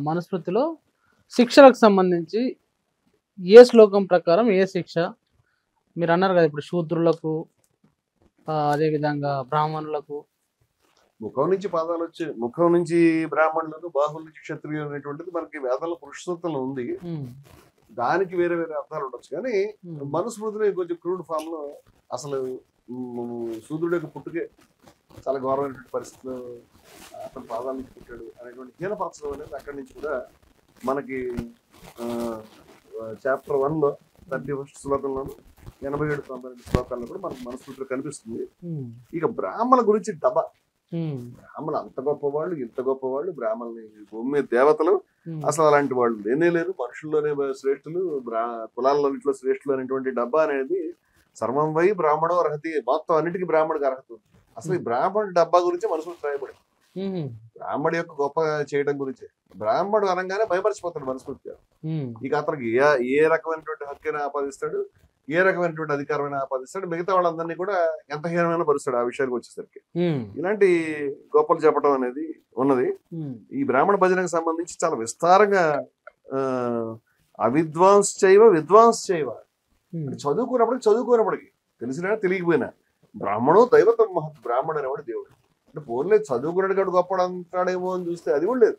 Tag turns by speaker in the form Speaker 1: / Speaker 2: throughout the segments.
Speaker 1: మనుస్మృతిలో శిక్షలకు సంబంధించి ఏ శ్లోకం ప్రకారం ఏ శిక్ష? మీరు అన్నారు కదా ఇప్పుడు శూద్రులకు, అదేవిధంగా బ్రాహ్మణులకు.
Speaker 2: ముఖం నుంచి పాదాలు వచ్చే, ముఖం నుంచి బ్రాహ్మణులకు, బాహుల నుంచి క్షత్రియులు అనేటువంటిది మనకి వేదాల పురుష సూక్తంలో ఉంది. దానికి వేరే వేరే అర్థాలు ఉండొచ్చు, కానీ మనుస్మృతిని కొంచెం క్రూడ్ ఫామ్ లో అసలు శూద్రుడి యొక్క పుట్టుకే చాలా ఘోరమైనటువంటి పరిస్థితుల్లో అతను పాదాల నుంచి పుట్టాడు అనేటువంటి హీనపరచడం అనేది అక్కడి నుంచి కూడా మనకి చాప్టర్ 1 లో 31st శ్లోకంలోను 87-92 శ్లోకాల్లో కూడా మనకు మనుస్మృతిలో కనిపిస్తుంది. ఇక బ్రాహ్మణ గురించి బ్రాహ్మణులు అంత గొప్పవాళ్ళు, ఇంత గొప్పవాళ్ళు, బ్రాహ్మణులు భూమి మీద దేవతలు, అసలు అలాంటి వాళ్ళు లేనే లేరు. మనుషుల్లోనే శ్రేష్ఠులు, కులాలన్నింటిలో శ్రేష్ఠులు అనేటువంటి డబ్బా అనేది సర్వం వై బ్రాహ్మణో అర్హతి, మొత్తం అన్నిటికీ బ్రాహ్మణుడికి అర్హత ఉంది. అసలు ఈ బ్రాహ్మణుడి డబ్బా గురించి మనుషులు రాయబడి బ్రాహ్మణుడి యొక్క గొప్ప చేయడం గురించి. బ్రాహ్మణుడు అనగానే భయపరిచిపోతాడు మనస్ఫూర్తిగా. ఇక అతనికి ఏ రకమైనటువంటి హక్కుని ఆపాదిస్తాడు, ఏ రకమైనటువంటి అధికారమైన ఆపాదిస్తాడు, మిగతా వాళ్ళందరినీ కూడా ఎంత హీనమైన పరుస్తాడు ఆ విషయానికి వచ్చేసరికి. ఇలాంటి గొప్పలు చెప్పడం అనేది ఉన్నది. ఈ బ్రాహ్మణ భజనకు సంబంధించి చాలా విస్తారంగా అవిద్వాంశ్చైవ విద్వాంశ్చైవ, చదువుకున్నప్పటికి తెలిసినా తెలియకపోయినా బ్రాహ్మణో దైవతం మహత్, బ్రాహ్మణుడు అనేవాడు దేవుడు. అంటే పోన్లే చదువుకున్నాడు కాబట్టి గొప్పడు అంటాడేమో అని చూస్తే అది కూడా లేదు.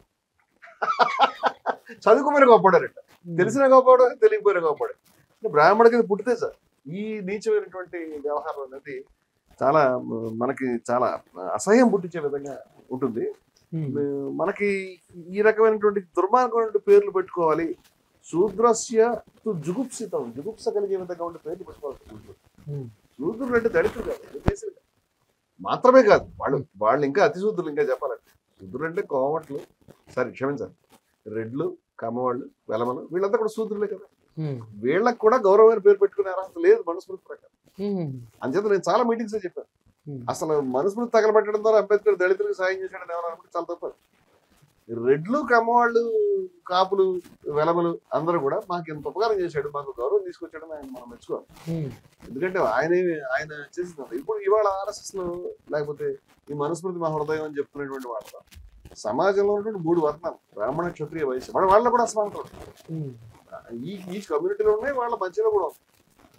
Speaker 2: చదువుకుపోయిన గొప్పడారట, తెలిసిన గొప్పవాడు, తెలియకపోయిన గొప్పవాడు. బ్రాహ్మణుడికి పుట్టితే సార్ ఈ నీచమైనటువంటి వ్యవహారం అనేది చాలా మనకి చాలా అసహ్యం పుట్టించే విధంగా ఉంటుంది. మనకి ఈ రకమైనటువంటి దుర్మార్గమైన పేర్లు పెట్టుకోవాలి. శూద్రస్య జుగుప్సితం, జుగుప్స కలిగే విధంగా ఉండే పేర్లు పెట్టుకోవాలి. శూద్రులు అంటే దళితులు కాదు, మాత్రమే కాదు, వాళ్ళు ఇంకా అతి శూద్రులు. ఇంకా చెప్పాలంటే శూద్రులు అంటే కోమట్లు, సరే క్షమించాలి, రెడ్లు, కమ్మవాళ్ళు, వెలమలు, వీళ్ళంతా కూడా శూద్రులే కదా. వీళ్ళకి కూడా గౌరవమైన పేరు పెట్టుకునే అర్హత లేదు మనుస్మృతి ప్రకారం. అంచేత నేను చాలా మీటింగ్స్ చెప్పాను, అసలు మనుస్మృతి తగలబెట్టడం ద్వారా అంబేద్కర్ దళితులకు సాయం చేశాడని ఎవరు అనుకుంటే చాలా తప్పదు. రెడ్లు, కమ్మవాళ్ళు, కాపులు, వెలమలు అందరూ కూడా మాకు ఎంత ఉపకారం చేశాడు, మాకు గౌరవం తీసుకొచ్చాడని ఆయన మనం మెచ్చుకోవాలి. ఎందుకంటే ఆయన చేసిన ఇప్పుడు ఇవాళ ఆర్ఎస్ఎస్ లో లేకపోతే ఈ మనుస్మృతి మా హృదయం అని చెప్తున్నటువంటి వాళ్ళ సమాజంలో ఉన్నటువంటి 3 వర్ణాలు, బ్రాహ్మణ, క్షత్రియ, వైశ్య, వాళ్ళ కూడా అసమానతలు ఈ కమ్యూనిటీలో ఉన్నాయి, వాళ్ళ మధ్యలో కూడా ఉంది.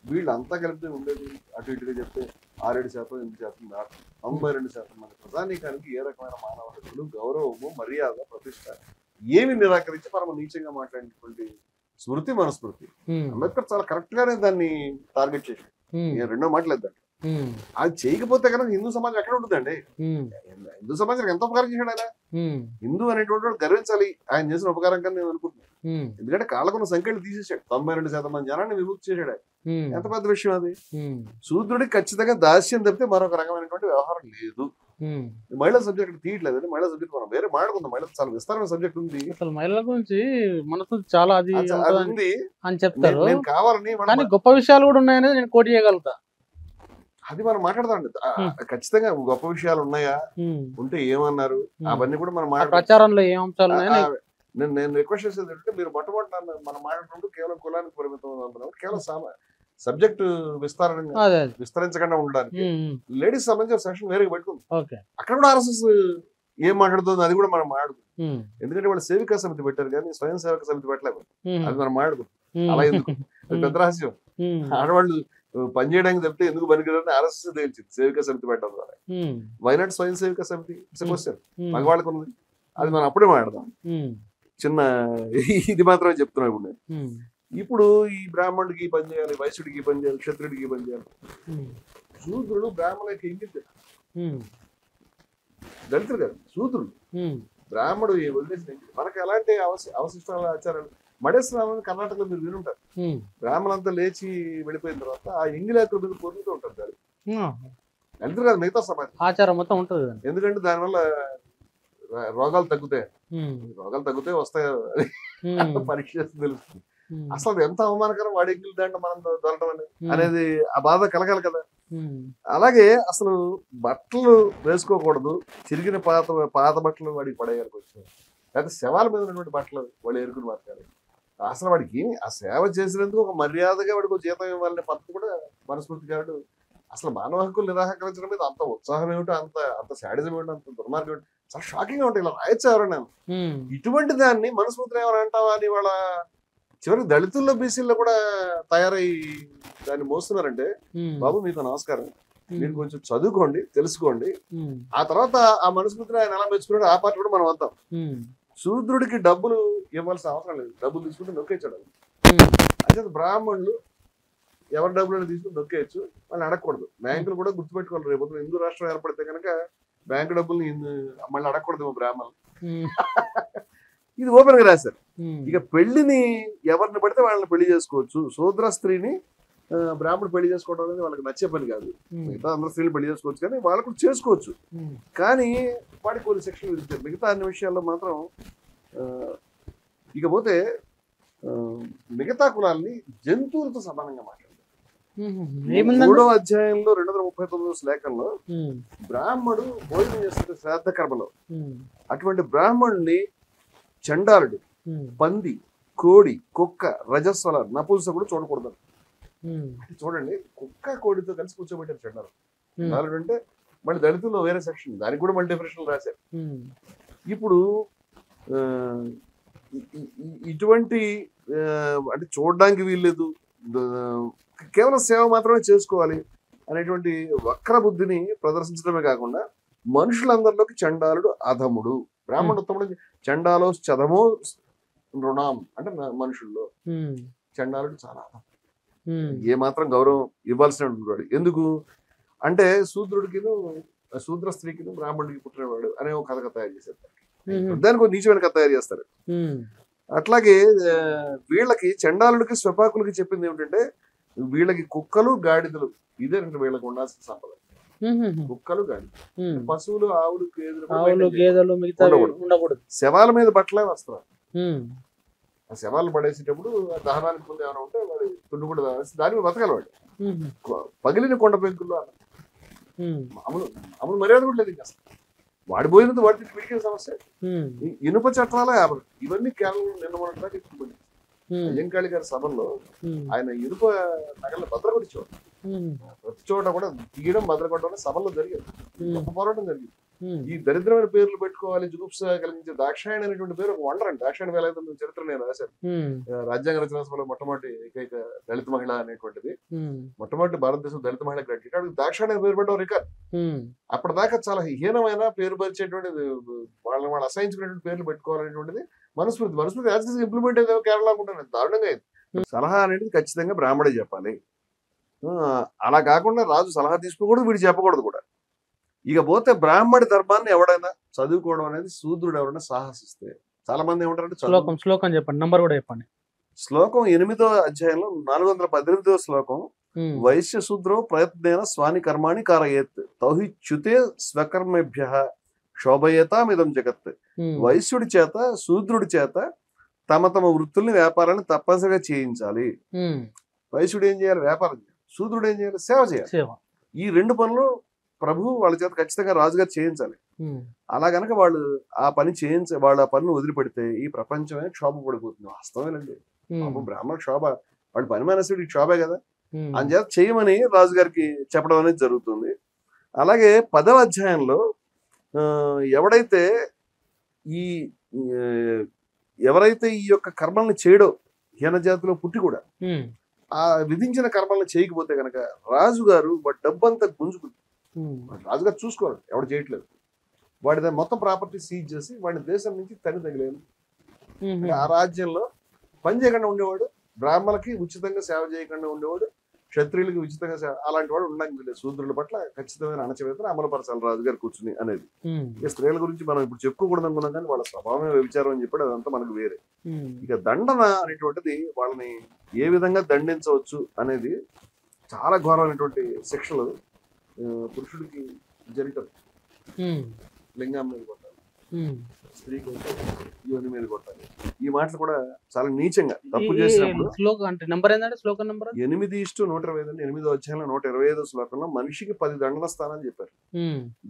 Speaker 2: వీళ్ళంతా కలిపితే ఉండేది అటు ఇటుగా చెప్తే 6-7%, 8% దాకా 92% మన ప్రజానీకానికి ఏ రకమైన మానవ హక్కులు, గౌరవము, మర్యాద, ప్రతిష్ట ఏమి నిరాకరించి పరమ నీచంగా మాట్లాడినటువంటి స్మృతి మనుస్మృతి. అంబేద్కర్ చాలా కరెక్ట్ గానే దాన్ని టార్గెట్ చేశాడు, రెండో మాటలేదు. అది చేయకపోతే కనుక హిందూ సమాజం ఎక్కడ ఉంటుందండి? హిందూ సమాజానికి ఎంత ఉపకారం చేశాడు ఆయన. హిందూ అనేటువంటి వాడు గర్వించాలి ఆయన చేసిన ఉపకారం కానీ నేను అనుకుంటున్నాను. ఎందుకంటే కాళ్ళకున్న సంఖ్యలు తీసేసాడు, 92% మంది జనాన్ని విముక్తి చేశాడు. ఎంత పెద్ద విషయం అది. శూద్రుడికి ఖచ్చితంగా దాస్యం తప్పితే మరొక రకమైనటువంటి వ్యవహారం లేదు. మహిళా సబ్జెక్ట్ తీయట్లేదు, మహిళా సబ్జెక్ట్ మనం వేరే మాట్లాడుకుందాం. మహిళ చాలా విస్తారమైన సబ్జెక్ట్ ఉంది, అసలు మహిళల గురించి మనసు చాలా అది ఉంది అని చెప్తారు. నేను కావాలని గొప్ప విషయాలు కూడా ఉన్నాయనేది నేను కోట్ చేయగలుగుతా. అది మనం మాట్లాడదామండి. ఖచ్చితంగా గొప్ప విషయాలు ఉన్నాయా, ఉంటే ఏమన్నారు, అవన్నీ కూడా మనం ప్రచారంలో ఏం అంశాలు నేను రిక్వెస్ట్ చేసేది ఏంటంటే, మీరు మొట్టమొదటి మనం మాట్లాడుకుంటూ కేవలం కులానికి పరిమితం అంటున్నాం, కేవలం సబ్జెక్ట్ విస్తరించకుండా ఉండడానికి లేడీస్ సంబంధించిన సెషన్ వేరే పెట్టుకుంది. అక్కడ కూడా ఆర్ఎస్ఎస్ ఏం మాట్లాడుతుంది అది కూడా మనం మాట్లాడుకుంటాం. ఎందుకంటే వాళ్ళు సేవికా సమితి పెట్టారు కానీ స్వయం సేవక సమితి పెట్టలేదు, అది మనం మాట్లాడుకుంటాం. అలా ఎందుకు, పెద్ద రహస్యం. ఆడవాళ్ళు పనిచేయడానికి తప్పితే ఎందుకు పనికిరాని ఆర్ఎస్ఎస్ తేల్చింది సేవికా సమితి పెట్టడం ద్వారా. వైనాట్ స్వయం సేవికా సమితి క్వశ్చన్ మగవాళ్ళకు ఉంది, అది మనం అప్పుడే మాట్లాడదాం. చిన్న ఇది మాత్రమే చెప్తున్నాం. ఇప్పుడు ఇప్పుడు ఈ బ్రాహ్మణుడికి పని చేయాలి, వైశ్యుడికి పని చేయాలి, క్షత్రుడికి పని చేయాలి. శూద్రుడు బ్రాహ్మణులకి ఇంగితే దళితులు కాదు, శూద్రుడు. బ్రాహ్మణుడు వదిలేసిన మనకి ఎలాంటి అవశిష్టాల ఆచారాలు మడేశ్వరం కర్ణాటకలో మీరు వినుంటారు. బ్రాహ్మణులంతా లేచి వెళ్ళిపోయిన తర్వాత ఆ ఎంగిలాకుల మీద పొరుగుతూ ఉంటారు దళితులు కాదు, మిగతా సమాజం ఆచారం మొత్తం ఉంటుంది. ఎందుకంటే దానివల్ల రోగాలు తగ్గుతాయి వస్తాయి, పరీక్ష చేస్తే తెలుస్తుంది. అసలు ఎంత అవమానకరం వాడి ఎంగిలి దాంట్లో మనం దొరకడం అనేది ఆ బాధ కలగాలి కదా. అలాగే అసలు బట్టలు వేసుకోకూడదు, చిరిగిన పాత బట్టలు వాడికి పడేయాలికి వచ్చాయి, లేకపోతే శవాల మీద ఉన్నటువంటి బట్టలు వాళ్ళు ఏరుకుని మార్చాలి. అసలు వాడికి ఆ సేవ చేసినందుకు ఒక మర్యాదగా వాడికి జీతం ఇవ్వాలనే పద్ధతి కూడా మనుస్మృతికారుడు. అసలు మానవ హక్కులు నిరాకరించడం మీద అంత ఉత్సాహం ఏమిటో, అంత శాడిజం ఏమిటో, అంత దుర్మార్గం ఏమిటో చాలా షాకింగ్ గా ఉంటాయి. ఇలా రాయొచ్చు ఎవరైనా ఇటువంటి దాన్ని మనస్మృతిని ఏమైనా అంటావా అని వాళ్ళ చివరికి దళితుల్లో బీసీల్లో కూడా తయారై దాన్ని మోస్తున్నారంటే బాబు మీకు నమస్కారం, మీరు కొంచెం చదువుకోండి, తెలుసుకోండి. ఆ తర్వాత ఆ మనస్మృతిని ఆయన ఎలా మెచ్చుకున్నాడు ఆ పార్టీ కూడా మనం వద్దాం. శూద్రుడికి డబ్బులు ఇవ్వాల్సిన అవసరం లేదు, డబ్బులు తీసుకుంటే నొక్కేయచ్చు. అయితే బ్రాహ్మణులు ఎవరి డబ్బులను తీసుకుని నొక్కేయచ్చు, వాళ్ళని అడగకూడదు. బ్యాంకులు కూడా గుర్తుపెట్టుకోవాలి, రేపు హిందూ రాష్ట్రం ఏర్పడితే కనుక బ్యాంకు డబ్బుల్ని మళ్ళీ అడగకూడదు బ్రాహ్మణులు. ఇది ఓపెన్ గా రాశారు. ఇక పెళ్లిని ఎవరిని పడితే వాళ్ళని పెళ్లి చేసుకోవచ్చు, శూద్ర స్త్రీని బ్రాహ్మణుడు పెళ్లి చేసుకోవడం అనేది వాళ్ళకి నచ్చే పని కాదు. మిగతా అందరూ స్త్రీలు పెళ్లి చేసుకోవచ్చు, కానీ వాళ్ళు కూడా చేసుకోవచ్చు. కానీ వాడికి కొన్ని సెక్షన్లు విధించారు. మిగతా అన్ని విషయాల్లో మాత్రం ఇకపోతే మిగతా కులాల్ని జంతువులతో సమానంగా మాట్లాడారు. 3వ అధ్యాయంలో 239వ శ్లోకంలో బ్రాహ్మడు భోజనం చేస్తుంటే శ్రాద్ధ కర్మలో అటువంటి బ్రాహ్మణుని చండాలుడు, పంది, కోడి, కుక్క, రజస్వల, నపుంసకుడు చూడకూడదు. చూడండి, కుక్క కోడితో కలిసి కూర్చోబెట్టారు చండాలు. చండాలుడు అంటే మళ్ళీ దళితుల్లో వేరే సెక్షన్, దానికి కూడా మళ్ళీ డెఫినేషన్ రాశారు. ఇప్పుడు ఇటువంటి అంటే చూడడానికి వీల్లేదు, కేవలం సేవ మాత్రమే చేసుకోవాలి అనేటువంటి వక్ర బుద్ధిని ప్రదర్శించడమే కాకుండా మనుషులందరిలోకి చండాలుడు అధముడు, బ్రాహ్మణ ఉత్తముడు. చండాలో చదమో నృణాం అంటే మనుషుల్లో చండాలుడు చాలా అధం, ఏ మాత్రం గౌరవం ఇవ్వాల్సినటువంటి. ఎందుకు అంటే శూద్ర స్త్రీకిను బ్రాహ్మణుడికి పుట్టినవాడు అనే ఒక కథ తయారు చేశారు. దానికి ఒక నీచమైన కథ తయారు చేస్తారు. అట్లాగే వీళ్ళకి చండాలుడికి స్వపాకులకి చెప్పింది ఏమిటంటే వీళ్ళకి కుక్కలు గాడిదలు ఇదే వీళ్ళకి ఉండాల్సిన సంపద. కుక్కలు గాడిదలు, పశువులు, ఆవులు, గేదెలు ఉండకూడదు. శవాల మీద బట్టలే వస్తారు. ఆ శవాలు పడేసేటప్పుడు దహనానికి ముందు ఏమైనా ఉంటే వాడు తుండు కూడా దాని మీద బతకాలి. వాడు పగిలిన కొండ పెంకుల్లో మామూలు మర్యాద కూడా లేదు. ఇంకా వాడి పోయినంత వాడి విడికిన సమస్య. ఇనుప చట్టాల ఇవన్నీ కేవలం నిన్న మొన్నటి అయ్యంకాళి గారి సభల్లో ఆయన ఇనుప నగలను భద్రకొట్టించేవాడు. ప్రతి చోట కూడా తీయడం భద్రకొట్టడం సభల్లో జరిగేది, గొప్ప పోరాటం జరిగింది. ఈ దరిద్రమైన పేర్లు పెట్టుకోవాలి, జుగుప్స కలిగించే దాక్షాయణి అనేటువంటి పేరు ఒక వండర్ అండి. దాక్షాయణి వేలాయుధం చరిత్ర నేను రాశాను. రాజ్యాంగ రచనా సభలో మొట్టమొదటి ఏకైక దళిత మహిళ అనేటువంటిది, మొట్టమొదటి భారతదేశం దళిత మహిళ గ్రాడ్యుయేట్. దాక్షాయణి పేరు పెట్టడం రికార్డ్. అప్పటిదాకా చాలా హీనమైన పేరు పరిచేటువంటిది, వాళ్ళు అసహించుకునేటువంటి పేర్లు పెట్టుకోవాలనేటువంటిది మనుస్మృతి యాజ్ ఇంప్లిమెంట్ అయితే కేరళ అనుకుంటాను. దారుణంగా అయింది. సలహా అనేది ఖచ్చితంగా బ్రాహ్మడే చెప్పాలి. అలా కాకుండా రాజు సలహా తీసుకోకూడదు, వీడు చెప్పకూడదు కూడా. ఇక పోతే బ్రాహ్మడి ధర్మాన్ని ఎవడైనా చదువుకోవడం అనేది శూద్రుడు ఎవరైనా సాహసిస్తే, చాలా మంది ఏమంటారంటే
Speaker 1: శ్లోకం చెప్పండి, నంబర్ కూడా చెప్పండి.
Speaker 2: శ్లోకం 8వ అధ్యాయంలో 418వ శ్లోకం, వైశ్య శూద్రో ప్రయత్నేన స్వాని కర్మాణి కారయేత్ తౌహి చ్యుతే స్వకర్మేభ్య శోభయేతామిదం జగత్. వైశ్యుడి చేత శూద్రుడి చేత తమ తమ వృత్తుల్ని వ్యాపారాన్ని తప్పనిసరిగా చేయించాలి. వైశ్యుడు ఏం చేయాలి? వ్యాపారం చేయాలి. శూద్రుడు ఏం చేయాలి? సేవ చేయాలి. ఈ రెండు పనులు ప్రభు వాళ్ళ చేత ఖచ్చితంగా రాజుగారు చేయించాలి. అలా గనక వాళ్ళు ఆ పని వాళ్ళు ఆ పనిని వదిలిపెడితే ఈ ప్రపంచమే క్షోభ పడిపోతుంది. వాస్తవేనండి, బ్రాహ్మణ క్షోభ, వాళ్ళు పని మనసుడి క్షోభే కదా. అందుచేత చేయమని రాజుగారికి చెప్పడం అనేది జరుగుతుంది. అలాగే 10వ అధ్యాయంలో ఎవరైతే ఈ యొక్క కర్మల్ని చేయడో, హీన జాతిలో పుట్టి కూడా ఆ విధించిన కర్మల్ని చేయకపోతే కనుక రాజుగారు వాడి డబ్బంతా గుంజుకుంది. రాజుగారు చూసుకోవాలి, ఎవడు చేయట్లేదు. వాడి మొత్తం ప్రాపర్టీ సీజ్ చేసి వాడిని దేశం నుంచి తని తగిలేదు. ఆ రాజ్యంలో పని చేయకుండా ఉండేవాడు, బ్రాహ్మణులకి ఉచితంగా సేవ చేయకుండా ఉండేవాడు, క్షత్రియులకి ఉచితంగా సేవ, అలాంటి వాడు ఉండడానికి లేదు. శూద్రుల పట్ల ఖచ్చితమైన అణచివేతను అమలుపరచాలి రాజుగారు కూర్చుని అనేది. ఇక స్త్రీల గురించి మనం ఇప్పుడు చెప్పుకోకూడదు అనుకున్నాం, కానీ వాళ్ళ స్వభావమే వ్యభిచారం అని చెప్పాడు, అదంతా మనకు వేరే. ఇక దండన అనేటువంటిది వాళ్ళని ఏ విధంగా దండించవచ్చు అనేది చాలా ఘోరమైనటువంటి శిక్షలు. పురుషుడికి జరిగదు, లింగం మీద కొట్టాలి, స్త్రీకి యోని మీద కొట్టాలి. ఈ మాటలు కూడా చాలా నీచంగా తప్పు చేసినప్పుడు. 8:125 8వ అధ్యాయంలో 125వ శ్లోకంలో మనిషికి 10 దండన స్థానాలు చెప్పారు.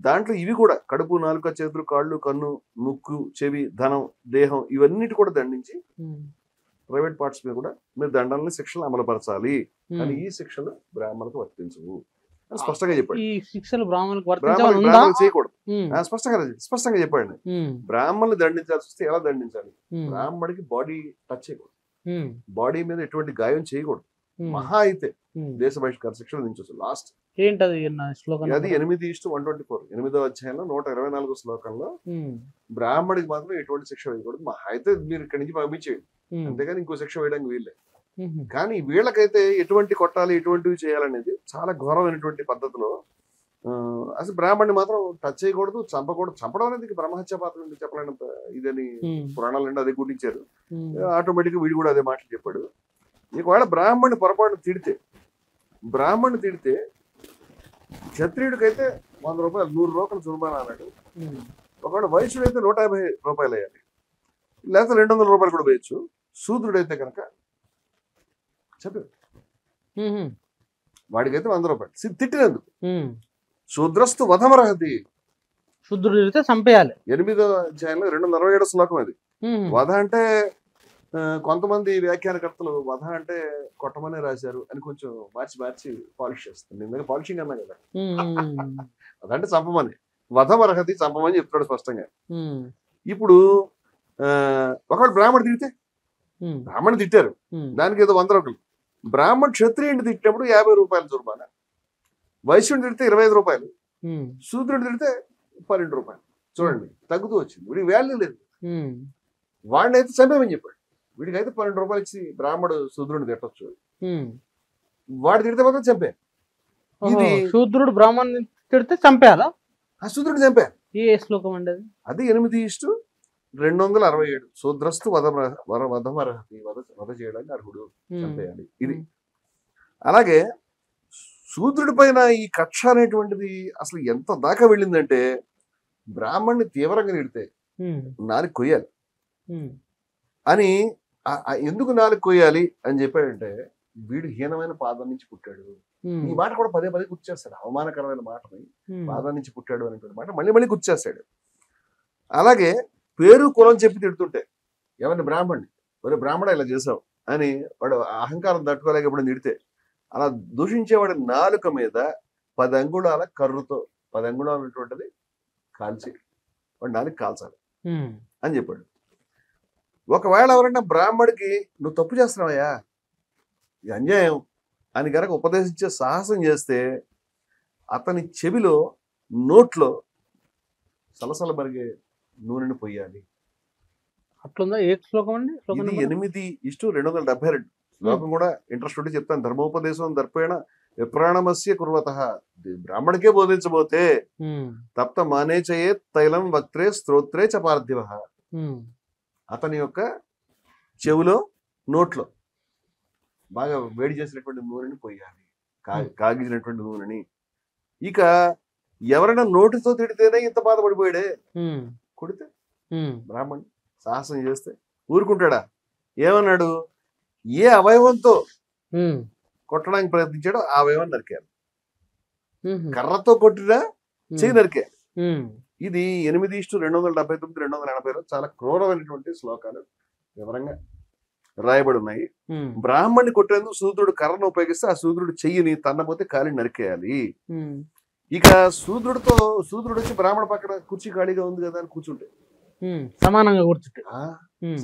Speaker 2: దాంట్లో ఇవి కూడా కడుపు, నాలుక, చేతులు, కాళ్ళు, కన్ను, ముక్కు, చెవి, ధనం, దేహం ఇవన్నిటి కూడా దండించి ప్రైవేట్ పార్ట్స్ మీద కూడా మీరు దండనని శిక్షలు అమలుపరచాలి. కానీ ఈ శిక్షలు బ్రాహ్మణులకు వర్తించవు. అని స్పష్టంగా చెప్పాడు.
Speaker 1: ఈ శిక్షలు బ్రాహ్మణులకు
Speaker 2: బ్రాహ్మణులకు చేయకూడదు స్పష్టంగా చెప్పాడు. బ్రాహ్మణులు దండించాల్సి వస్తే ఎలా దండించాలి? బ్రాహ్మడికి బాడీ టచ్ చేయకూడదు, బాడీ మీద ఎటువంటి గాయం చేయకూడదు. మహా అయితే దేశ బహిష్కార శిక్షణ దించవచ్చు. లాస్ట్
Speaker 1: ఏంటది శ్లోకం?
Speaker 2: అది 8:124 8వ అధ్యాయంలో 124 శ్లోకంలో బ్రాహ్మడికి మాత్రం ఎటువంటి శిక్ష వేయకూడదు. మహా అయితే మీరు ఇక్కడి నుంచి పంపించేయండి, అంతేగాని ఇంకో శిక్ష వేయడానికి వీళ్ళే. కానీ వీళ్ళకైతే ఎటువంటి కొట్టాలి, ఎటువంటివి చేయాలనేది చాలా ఘోరమైనటువంటి పద్ధతిలో. అసలు బ్రాహ్మణ్ణి మాత్రం టచ్ చేయకూడదు, చంపకూడదు. చంపడం అనేది బ్రహ్మహత్య పాత్ర చెప్పలేనంత ఇదని పురాణాలు అదే గుర్తించారు. ఆటోమేటిక్ గా వీడు కూడా అదే మాటలు చెప్పాడు. ఒకవేళ బ్రాహ్మణ్ణి పొరపాటు తిడితే, క్షత్రియుడికైతే 100 రూపాయలు 100 రూపాయలు జుర్మానా అన్నాడు. ఒకవేళ వైశ్యుడైతే 150 రూపాయలు వేయాలి, లేకపోతే 200 రూపాయలు కూడా వేయచ్చు. శూద్రుడైతే కనుక చెప్పారు వాడికైతే 100 రూపాయలు తిట్టినందుకు. శూద్రస్తు వధమరహతి,
Speaker 1: శూద్రుడు తిడితే చంపేయాలి. 8వ
Speaker 2: అధ్యాయంలో 247 శ్లోకం అది. వధ అంటే కొంతమంది వ్యాఖ్యానకర్తలు వధ అంటే కొట్టమనే రాశారు అని కొంచెం మార్చి పాలిష్ చేస్తుంది. ఎందుకంటే పాలిషింగ్ అన్నా కదా, అదంటే చంపమని. వధమరహతి చంపమని చెప్తాడు స్పష్టంగా. ఇప్పుడు ఒకవేళ బ్రాహ్మణుడు తిడితే, బ్రాహ్మణుడు తిట్టారు దానికి ఏదో 100 రూపాయలు. బ్రాహ్మణ్ క్షత్రియుడిని తిట్టినప్పుడు 50 రూపాయలు జుర్మానా, వైశ్యుడిని తిడితే 25 రూపాయలు, శూద్రుడిని తిడితే 12 రూపాయలు. చూడండి తగ్గుతూ వచ్చింది. వీడికి వాల్యూ లేదు. వాడిని అయితే చంపేమని చెప్పాడు. వీడికైతే 12 రూపాయలు ఇచ్చి బ్రాహ్మడు శూద్రుడిని తిట్టొచ్చు, వాడు తిడితే మాత్రం చంపే. ఇది
Speaker 1: శూద్రుడు బ్రాహ్మణుని తిడితే చంపేయాలా?
Speaker 2: ఆ శూద్రుడిని చంపే.
Speaker 1: ఏ శ్లోకం అండి అది?
Speaker 2: అది 8:267 శూద్రస్తు వధమర్హతి, వధ చేయడానికి అర్హుడు, చంపేయాలి. ఇది అలాగే శూద్రుడి పైన ఈ కక్ష అనేటువంటిది అసలు ఎంత దాకా వెళ్ళిందంటే, బ్రాహ్మణ్ణి తీవ్రంగా తిడితే నాలుగు కొయ్యాలి అని. ఎందుకు నాలుగు కొయ్యాలి అని చెప్పాడంటే, వీడు హీనమైన పాదం నుంచి పుట్టాడు. ఈ మాట కూడా పదే గుర్తు చేస్తాడు. అవమానకరమైన మాటని, పాదం నుంచి పుట్టాడు అనేటువంటి మాట మళ్ళీ గుర్తు చేస్తాడు. అలాగే పేరు కులం చెప్పి తిడుతుంటే ఎవరిని బ్రాహ్మణ్ణి, మరి బ్రాహ్మణ ఇలా చేసావు అని వాడు అహంకారం తట్టుకోలేక ఎప్పుడు తిడితే, అలా దూషించేవాడి నాలుక మీద 10 అంగుళాల కర్రుతో 10 అంగుళాలు ఉన్నటువంటిది కాల్చి వాడి నాలుగు కాల్చాలి అని చెప్పాడు. ఒకవేళ ఎవరైనా బ్రాహ్మడికి నువ్వు తప్పు చేస్తున్నావయ్యా, ఇది అన్యాయం అని కనుక ఉపదేశించే సాహసం చేస్తే, అతని చెవిలో నోట్లో సలసల మరిగే నూనెని పొయ్యాలి.
Speaker 1: అట్లుందా? ఏ శ్లోకం అండి?
Speaker 2: ఇది 8:272 శ్లోకం కూడా ఇంట్రెస్ట్ ఉంటే చెప్తాను. ధర్మోపదేశం దర్పేణ విప్రాణమస్య కుర్వతః, బ్రాహ్మణికే బోధించబోతే తప్త మానే చయే తైలం వక్త్రే స్తోత్రే చ పార్థివః, అతని యొక్క చెవులో నోట్లో బాగా వేడి చేసినటువంటి నూనెని పోయాలి, కాగించినటువంటి నూనెని. ఇక ఎవరైనా నోటితో తిడితేనే ఇంత బాధపడిపోయాడే, కొడితే బ్రాహ్మణ్ సాహసం చేస్తే ఊరుకుంటాడా? ఏమన్నాడు? ఏ అవయవంతో కొట్టడానికి ప్రయత్నించాడో ఆ అవయవాన్ని నరికారు. కర్రతో కొట్టినా చెయ్యి నరికారు. ఇది 8:279 280లో చాలా క్రూరమైనటువంటి శ్లోకాలు వివరంగా రాయబడి ఉన్నాయి. బ్రాహ్మణ్ణి కొట్టేందుకు శూద్రుడు కర్రను ఉపయోగిస్తే ఆ శూద్రుడు చెయ్యిని తన్నపోతే కాలిని నరికేయాలి. ఇక శూద్రుడు వచ్చి బ్రాహ్మణ పక్కన కుర్చీ ఖాళీగా ఉంది కదా అని కూర్చుంటే,
Speaker 1: సమానంగా కూర్చుంటే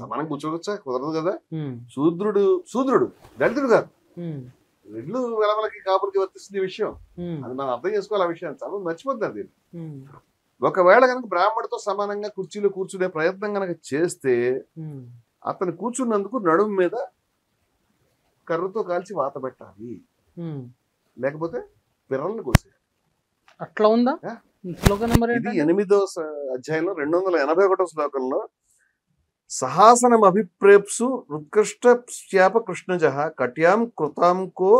Speaker 2: సమానంగా కూర్చోవచ్చా? కుదరదు కదా. శూద్రుడు దళితుడు కాదు. రెడ్లు వెలవలకి కాపులకి వర్తిస్తుంది ఈ విషయం. అది మనం అర్థం చేసుకోవాలి. ఆ విషయాన్ని చాలా మర్చిపోతున్నారు దీన్ని. ఒకవేళ కనుక బ్రాహ్మణుడితో సమానంగా కుర్చీలో కూర్చునే ప్రయత్నం కనుక చేస్తే, అతను కూర్చున్నందుకు నడుము మీద కర్రతో కాల్చి వాత పెట్టాలి, లేకపోతే పిర్రలను కోసేయాలి.
Speaker 1: అట్లా ఉందా?
Speaker 2: ఇది 8వ అధ్యాయంలో 281 శ్లోకంలో సహాసనం అభిప్రేప్సు ఉత్కృష్ట శ్యాప కృష్ణజః కట్యాం కృతాం కో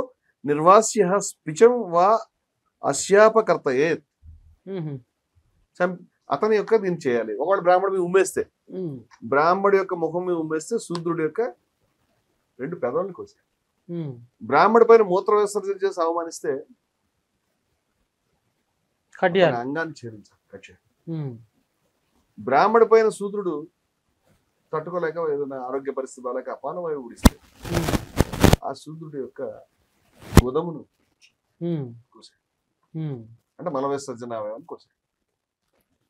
Speaker 2: నిర్వాస్య స్పిచం వా అశ్యాపకర్తయేత్. అతని యొక్క దీన్ని చేయాలి. ఒకవేళ బ్రాహ్మణుడి మీద ఉమ్మేస్తే, బ్రాహ్మడి యొక్క ముఖం మీద ఉమ్మేస్తే శూద్రుడి యొక్క 2 పెదవులను కోసాడు. బ్రాహ్మడి పైన మూత్ర విసర్జన చేసి అవమానిస్తే అంగాన్ని ఛేదించాలి. బ్రాహ్మడి పైన శూద్రుడు తట్టుకోలేక ఏదైనా ఆరోగ్య పరిస్థితి వాళ్ళకి అపానవాయువు ఊడిస్తే ఆ శూద్రుడి యొక్క ఉదమును కోసాడు. అంటే మల విసర్జన అవయవానికి వచ్చాయి.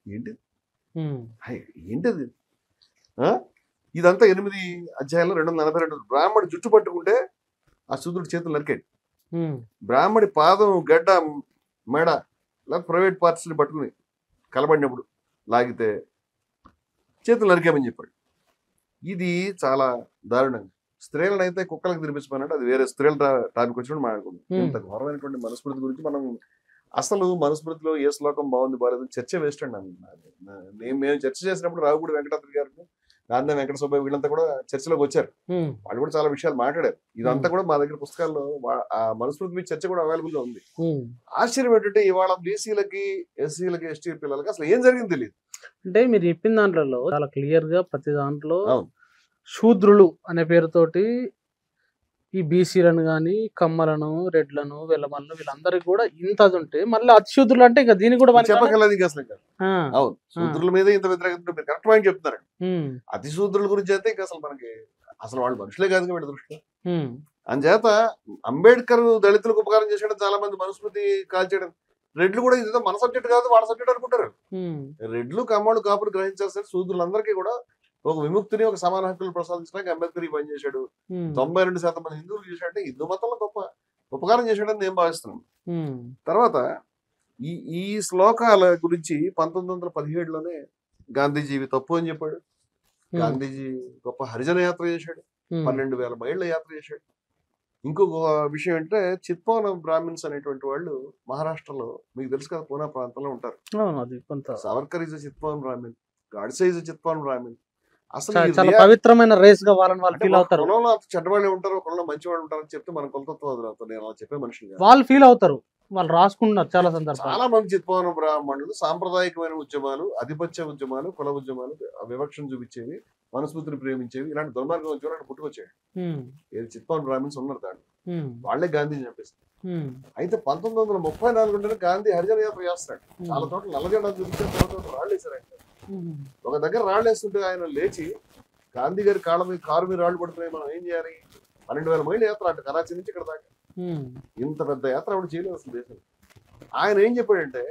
Speaker 2: ఏంటి ఏంటది? ఇదంతా 8 అధ్యాయాలు 242. బ్రాహ్మడి జుట్టు పట్టుకుంటే ఆ శూద్రుడి చేతులు నరికాడు. బ్రాహ్మడి పాదం, గడ్డ, మెడ ఇలా ప్రైవేట్ పార్ట్స్ ని పట్టుకుని కలబడినప్పుడు లాగితే చేతులు నరికామని చెప్పాడు. ఇది చాలా దారుణంగా. స్త్రీలను అయితే కుక్కలకు తినిపించమన్నాడు. అది వేరే స్త్రీల టాపిక్ వచ్చినప్పుడు మాట్లాడుకుందాం. ఇంత ఘోరమైనటువంటి మనుస్మృతి గురించి మనం అసలు మనుస్మృతిలో ఏ శ్లోకం బాగుంది బాగాలేదు చర్చ వేస్ట్ అండి. మేము చర్చ చేసినప్పుడు రావుపూడి వెంకటాద్రి గారిని, గాంధీ వెంకట సుబ్బయ్య వీళ్ళంతా కూడా చర్చలోకి వచ్చారు. వాళ్ళు కూడా చాలా విషయాలు మాట్లాడారు. ఇదంతా కూడా మా దగ్గర పుస్తకాల్లో ఆ మనుస్మృతి మీద చర్చ కూడా అవైలబుల్ గా ఉంది. ఆశ్చర్యం ఏంటంటే ఇవాళ బీసీలకి, ఎస్సీలకి, ఎస్టీ పిల్లలకి అసలు ఏం జరిగింది తెలియదు.
Speaker 1: అంటే మీరు చెప్పిన దాంట్లో చాలా క్లియర్ గా ప్రతి దాంట్లో శూద్రులు అనే పేరుతోటి ఈ బీసీలను గాని, కమ్మలను, రెడ్లను, వెల్లమలను వీళ్ళందరికీ కూడా ఇంత అది ఉంటే మళ్ళీ అతిశూద్రులు అంటే ఇక దీన్ని కూడా
Speaker 2: చెప్పగలదు. ఇంకా అసలు అవును, శూద్రుల మీద ఇంత వ్యతిరేకత మీరు కరెక్ట్ పాయింట్ చెప్తున్నారు. అతి శూద్రుల గురించి అయితే ఇంకా అసలు మనకి అసలు వాళ్ళు మనుషులే కాదు వీళ్ళ దృష్టిలో. అంచేత అంబేద్కర్ దళితులకు ఉపకారం చేసేయడం, చాలా మంది మనుస్మృతి కాల్చేయడం. రెడ్లు కూడా ఇదేదో మన సబ్జెక్ట్ కాదు వాళ్ళ సబ్జెక్ట్ అనుకుంటారు. రెడ్లు, కమ్మలు, కాపులు గ్రహించాల్సిన శూద్రులందరికీ కూడా ఒక విముక్తిని, ఒక సమాన హక్కులు ప్రసాదించడానికి అంబేద్కర్ ఈ పని చేశాడు. 92% మంది హిందువులు చేశాడంటే హిందూ మతంలో గొప్ప ఉపకారం చేశాడని నేను భావిస్తున్నాను. తర్వాత ఈ శ్లోకాల గురించి 1917లోనే గాంధీజీ తప్పు అని చెప్పాడు. గాంధీజీ గొప్ప హరిజన యాత్ర చేశాడు, 12,000 మైళ్ళ యాత్ర చేశాడు. ఇంకొక విషయం అంటే చిత్పాన్ బ్రాహ్మిన్స్ అనేటువంటి వాళ్ళు మహారాష్ట్రలో, మీకు తెలుసు కదా, పూనా ప్రాంతంలో ఉంటారు. Savarkar is Chitpavan Brahmin, Godse is Chitpavan Brahmin. అసలు
Speaker 1: చాలా పవిత్రమైన రేస్ గా వాళ్ళని వాళ్ళు ఫీల్ అవుతారు.
Speaker 2: కులంలో చెడ్డవాళ్ళే ఉంటారు, కులంలో మంచి వాళ్ళు ఉంటారు అని చెప్తే మన కులతత్వం నేను అలా చెప్పే మనుషులు
Speaker 1: వాళ్ళు ఫీల్ అవుతారు, వాళ్ళు రాసుకుంటున్నారు చాలా సందర్భాలు.
Speaker 2: చాలా మంది చిత్పావన బ్రాహ్మణులు సాంప్రదాయకమైన ఉద్యమాలు, ఆధిపత్య ఉద్యమాలు, కుల ఉద్యమాలు, వివక్షను చూపించేవి, మనస్మృతిని ప్రేమించేవి, ఇలాంటి దుర్మార్గం ఉద్యమాలు పుట్టుకొచ్చాడు. ఏది చిత్పావన బ్రాహ్మణ్స్ ఉన్నారు దాంట్లో, వాళ్లే గాంధీని చంపేస్తారు. అయితే 1934 గాంధీ హరిజన యాత్ర చేస్తాడు. చాలా చోట్ల నల్ల జెండా చూపించారు, చాలా చోట్ల రాళ్ళు వేశారు. ఒక దగ్గర రాళ్ళు వేస్తుంటే ఆయన లేచి, గాంధీ గారి కాళ్ళ మీద, కారు మీద రాళ్ళు పడుతున్నాయి, మనం ఏం చేయాలి? 12,000 మైళ్ళ యాత్ర అంటే కరాచీ నుంచి ఇక్కడ దాకా. ఇంత పెద్ద యాత్ర ఆవిడ చేయలేదు అసలు దేశం. ఆయన ఏం చెప్పాడంటే,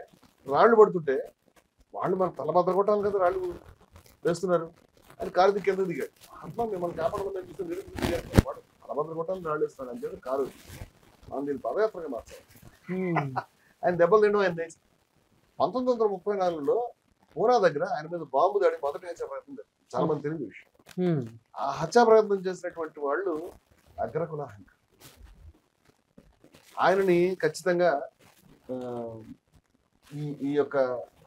Speaker 2: రాళ్ళు పడుతుంటే వాళ్ళు మన తలబద్ర కొట్టాలి కదా, రాళ్ళు వేస్తున్నారు అని కారు దిక్కి కింద దిగాడు. అర్థం మిమ్మల్ని కాపాడమని చూస్తే దిగాడు, వాడు తలబద్ర కొట్టాలని రాళ్ళు వేస్తాడు అని చెప్పి కారు మనం దీన్ని పదయాత్రగా మార్చాలి. ఆయన దెబ్బలు తినడం ఆయన 1934లో పూనా దగ్గర ఆయన మీద బాంబు దాడి మొదటి హత్యా ప్రయత్నం జరిగింది. చాలా మంది తెలియని విషయం. ఆ హత్యా ప్రయత్నం చేసినటువంటి వాళ్ళు అగ్రకులాహంక. ఆయనని ఖచ్చితంగా ఈ యొక్క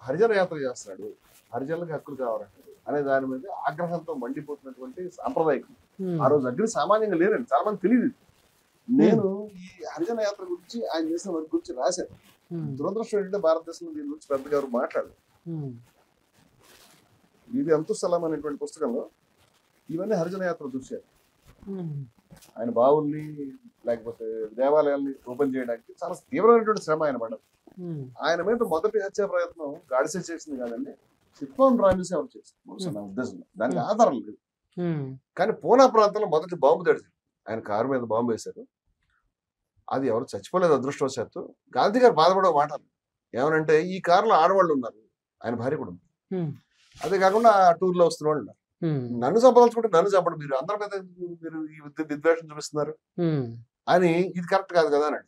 Speaker 2: హరిజన యాత్ర చేస్తున్నాడు, హరిజనులకు హక్కులు కావాలంటాడు అనే దాని మీద ఆగ్రహంతో మండిపోతున్నటువంటి సాంప్రదాయకులు. ఆ రోజు అగ్ని సామాన్యంగా లేరండి, చాలా మంది తెలియదు. నేను ఈ హరిజన యాత్ర గురించి, ఆయన చేసిన వర్క్ గురించి రాశాను. దురదృష్టం ఏంటంటే భారతదేశంలో దీని గురించి పెద్దగా ఎవరు మాట్లాడరు. ఇది అంతుసలాం అనేటువంటి పుస్తకంలో ఇవన్నీ హరిజన యాత్ర చూశారు. ఆయన బావుల్ని లేకపోతే దేవాలయాల్ని ఓపెన్ చేయడానికి చాలా తీవ్రమైనటువంటి శ్రమ ఆయన పడ్డారు. ఆయన మీద మొదటి హత్యా ప్రయత్నం గాడ్సే చేసింది కాదండి, చిత్పావన బ్రాహ్మిన్స్ ఎవరు చేసింది నా ఉద్దేశంలో. దానికి ఆధారం లేదు. కానీ పూనా ప్రాంతంలో మొదటి బాంబు దడిచింది, ఆయన కారు మీద బాంబు వేశారు. అది ఎవరు చచ్చిపోలేదు అదృష్టవశాత్తు. గాంధీ గారు బాధపడే మాటలు ఏమనంటే, ఈ కారులో ఆడవాళ్ళు ఉన్నారు, ఆయన భార్య కూడా ఉంది, అదే కాకుండా ఆ టూర్లో వస్తున్న వాళ్ళు ఉన్నారు, నన్ను చంపదలుచుకుంటే నన్ను చంపడం, మీరు అందరి మీద మీరు ఈ విద్వేషం చూపిస్తున్నారు అని, ఇది కరెక్ట్ కాదు కదా అని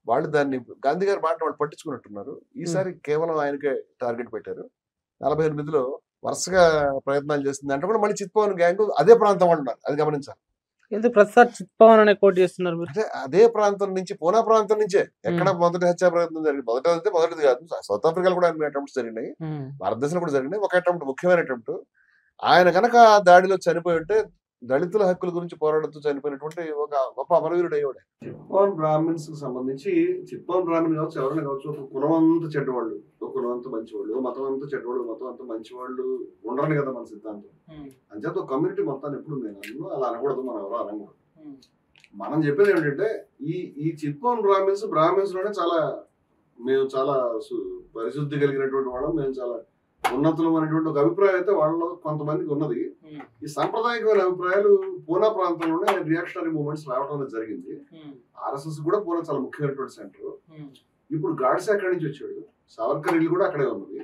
Speaker 2: వాళ్ళు దాన్ని గాంధీ గారి మాట వాళ్ళు పట్టించుకున్నట్టున్నారు. ఈసారి కేవలం ఆయనకే టార్గెట్ పెట్టారు. 48లో వరుసగా ప్రయత్నాలు చేస్తుంది అంటే కూడా మళ్ళీ చిత్పావన్ గ్యాంగ్ అదే ప్రాంతం వాళ్ళు ఉన్నారు, అది గమనించాలి.
Speaker 1: ప్రతిసారి చిత్పావన్ అనే కోట్ చేస్తున్నారు.
Speaker 2: అంటే అదే ప్రాంతం నుంచి, పూనా ప్రాంతం నుంచే ఎక్కడ మొదటి హత్యా ప్రయత్నం జరిగింది. మొదటిది కాదు, సౌత్ ఆఫ్రికాలో కూడా ఆయన అటెంప్ట్స్ జరిగినాయి, భారతదేశంలో కూడా జరిగినాయి. ఒక అటెంప్ట్, ముఖ్యమైన అటెంప్ట్. ఆయన కనుక ఆ దాడిలో చనిపోయి ఉంటే దళితుల హక్కుల గురించి పోరాడుతూ చనిపోయినటువంటి ఒక గొప్ప అమరవీరుడు అయ్యాడు. చిత్పావన్ బ్రాహ్మిన్స్ కి సంబంధించి, చిత్పావన్ బ్రాహ్మిన్ కావచ్చు, ఎవరైనా కావచ్చు, ఒక కులం అంతా చెడ్డవాళ్ళు, ఒక కులం అంతా మంచివాళ్ళు, మతం అంతా చెడ్డవాళ్ళు, మతం అంతా మంచివాళ్ళు ఉండరని కదా మన సిద్ధాంతం. అంచేత ఒక కమ్యూనిటీ మొత్తాన్ని ఎప్పుడు నేను అలా అనకూడదు, మనం ఎవరో అనకూడదు. మనం చెప్పేది ఏంటంటే, ఈ చిత్పావన్ బ్రాహ్మిన్స్ లోనే మేము చాలా పరిశుద్ధి కలిగినటువంటి వాళ్ళం, మేము చాలా ఉన్నతులం అనేటువంటి ఒక అభిప్రాయం అయితే వాళ్ళలో కొంతమందికి ఉన్నది. ఈ సాంప్రదాయకమైన అభిప్రాయాలు పూనా ప్రాంతంలోనే రియాక్షనరీ మూవ్మెంట్స్ రావడం జరిగింది. ఆర్ఎస్ఎస్ కూడా పూనా చాలా ముఖ్యమైనటువంటి సెంటర్. ఇప్పుడు గాడ్సే అక్కడి నుంచి వచ్చాడు, సావర్కర్ ఇల్లు కూడా అక్కడే ఉన్నది.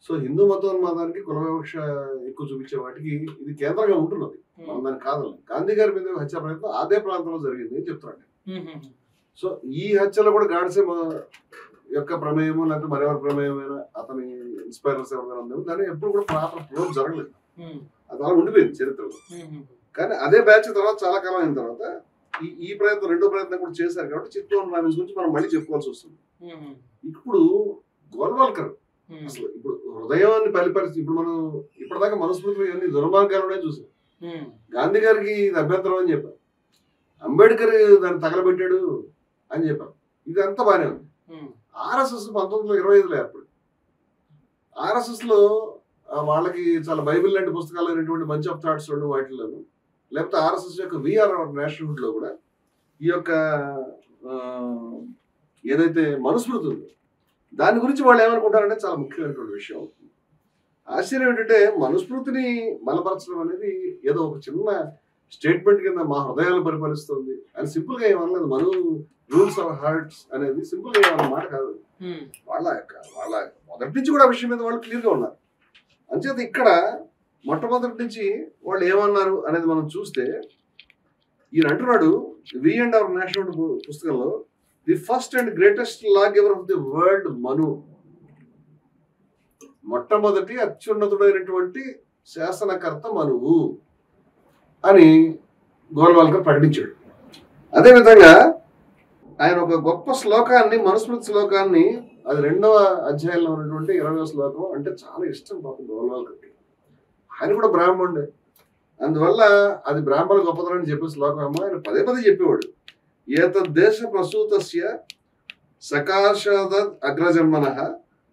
Speaker 2: సో హిందూ మతోన్మాదానికి కుల వివక్ష ఎక్కువ చూపించే వాటికి ఇది కేంద్రంగా ఉంటున్నది. మనం దాన్ని కాదని. గాంధీ గారి మీద హత్యా ప్రయత్నం అదే ప్రాంతంలో జరిగింది అని చెప్తున్నాడు. సో ఈ హత్యలో కూడా గాడ్సే యొక్క ప్రమేయము లేకపోతే మరెవరి ప్రమేయమైనా అతని ఇన్స్పైరర్స్ ఎవరైనా ఉందేమో దాన్ని ఎప్పుడు కూడా ప్రాపర్ క్లోజ్ జరగలేదు. అది అలా ఉండిపోయింది చరిత్రలో. కానీ అదే బ్యాచ్ తర్వాత చాలా కాలం అయిన తర్వాత ఈ ప్రయత్నం రెండో ప్రయత్నం కూడా చేశారు కాబట్టి చిత్తూరు రామన్స్ గురించి మనం మళ్ళీ చెప్పుకోవాల్సి వస్తుంది. ఇప్పుడు గోల్వాల్కర్ అసలు ఇప్పుడు హృదయాన్ని బలిపరిచి ఇప్పుడు మనం ఇప్పటిదాకా మనుస్మృతులు ఇవన్నీ దుర్మార్గాలనే చూసాం. గాంధీ గారికి ఇది అభ్యంతరం అని చెప్పారు, అంబేద్కర్ దాన్ని తగలబెట్టాడు అని చెప్పారు. ఇదంతా బాగానే ఉంది. ఆర్ఎస్ఎస్ 1925లో ఏర్పడి ఆర్ఎస్ఎస్ లో వాళ్ళకి చాలా బైబిల్ లాంటి పుస్తకాలు అయినటువంటి బంచ్ ఆఫ్ థాట్స్ వాటిల్లోనూ లేకపోతే ఆర్ఎస్ఎస్ యొక్క వీఆర్ నేషనల్హుడ్ లో కూడా ఈ యొక్క ఏదైతే మనుస్మృతి ఉందో దాని గురించి వాళ్ళు ఏమనుకుంటారంటే చాలా ముఖ్యమైనటువంటి విషయం అవుతుంది. ఆశ్చర్యం ఏంటంటే మనుస్మృతిని బలపరచడం అనేది ఏదో ఒక చిన్న స్టేట్మెంట్ కింద మా హృదయాలను పరిపాలిస్తుంది అని సింపుల్ గా ఏమనలేదు. మను రూల్స్ ఆఫ్ హార్ట్స్ అనేది సింపుల్ గా ఏమన్న మాట కాదు. వాళ్ళ మొదటి నుంచి కూడా ఆ విషయం మీద వాళ్ళు క్లియర్ గా ఉన్నారు. అంచేత ఇక్కడ మొట్టమొదటి నుంచి వాళ్ళు ఏమన్నారు అనేది మనం చూస్తే ఈయన అంటున్నాడు వి అండ్ అవర్ నేషనల్ పుస్తకంలో the first and greatest law giver of the world Manu, మొట్టమొదటి అత్యున్నతుడైనటువంటి శాసనకర్త మనువు అని గోల్వాల్కర్ ప్రకటించాడు. అదేవిధంగా ఆయన ఒక గొప్ప శ్లోకాన్ని మనుస్మృతి శ్లోకాన్ని అది 2వ అధ్యాయంలో ఉన్నటువంటి 20వ శ్లోకం అంటే చాలా ఇష్టం పాపం గోల్వాల్కర్కి. ఆయన కూడా బ్రాహ్మణుడే, అందువల్ల అది బ్రాహ్మణ గొప్పతనం చెప్పే శ్లోకం ఏమో ఆయన పదే పదే చెప్పేవాడు. ఏతద్దేశ ప్రసూతస్య సకాశాద అగ్రజన్మనః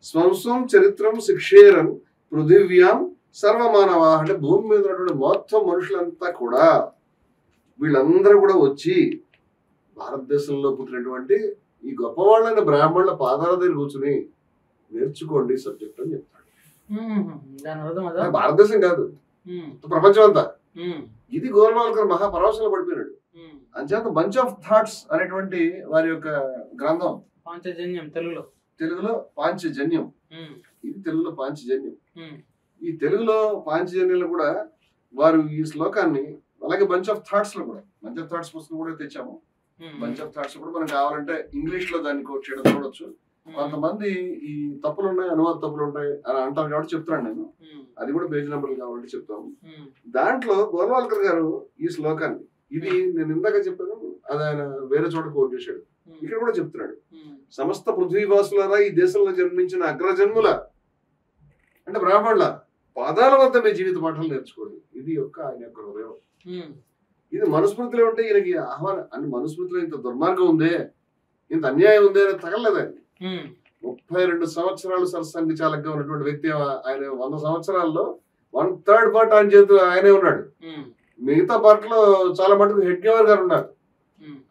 Speaker 2: స్వంస్వం చరిత్రం శిక్షేరం పృథివ్యాం సర్వమానవా, అంటే భూమి మీద ఉన్నటువంటి మొత్తం మనుషులంతా కూడా వీళ్ళందరూ కూడా వచ్చి భారతదేశంలో పుట్టినటువంటి ఈ గొప్పవాళ్ళైన బ్రాహ్మణుల పాదాల దగ్గర కూర్చుని నేర్చుకోండి సబ్జెక్ట్ అని చెప్తాడు. భారతదేశం కాదు, ప్రపంచం అంతా. ఇది గోల్వాల్కర్ మహాపరవశంలో పడిపోయినాడు. అంచేత బంచ్ ఆఫ్ థాట్స్ అనేటువంటి వారి యొక్క గ్రంథం
Speaker 1: పాంచజన్యం,
Speaker 2: తెలుగులో పాంచజన్యం, ఇది తెలుగులో పాంచజన్యం. ఈ తెలుగులో పాంచజన్యంలో కూడా వారు ఈ శ్లోకాన్ని అలాగే బంచ్ ఆఫ్ థాట్స్ లో కూడా, బంచ్ ఆఫ్ థాట్స్ పుస్తకం కూడా తెచ్చాము. బంచ్ ఆఫ్ థాట్స్ కూడా మనం కావాలంటే ఇంగ్లీష్ లో దాన్ని కోట్ చేయడం చూడొచ్చు. కొంతమంది ఈ తప్పులు ఉన్నాయి, అనువాద తప్పులు ఉంటాయి అని అంటారు కాబట్టి చెప్తున్నాను నేను. అది కూడా పేజ్ నెంబర్లు కావాలంటే చెప్తాము. దాంట్లో గోల్వాల్కర్ గారు ఈ శ్లోకాన్ని, ఇది నేను ఇందాక చెప్పాను, అది ఆయన వేరే చోట కోట్ చేశాడు, ఇక్కడ కూడా చెప్తున్నాడు. సమస్త పృథ్వీవాసులారా ఈ దేశంలో జన్మించిన అగ్రజన్ముల అంటే బ్రాహ్మణుల పాదాల వద్ద మీ జీవిత పాఠాలు నేర్చుకోండి. ఇది ఆయన యొక్క హృదయం. ఇది మనుస్మృతిలో ఉంటే ఈయనకి ఆహ్వానం అని, మనుస్మృతిలో ఇంత దుర్మార్గం ఉందే, ఇంత అన్యాయం ఉందే అని తగలలేదు ఆయన. 32 సంవత్సరాలు సరసంఘ చాలకగా ఉన్నటువంటి వ్యక్తి ఆయన 100 సంవత్సరాల్లో 1/3 పార్ట్ ఆయన చేతులు ఆయనే ఉన్నాడు. మిగతా పార్ట్లో చాలా మటుకు హెడ్గేవర్ గారు ఉన్నారు.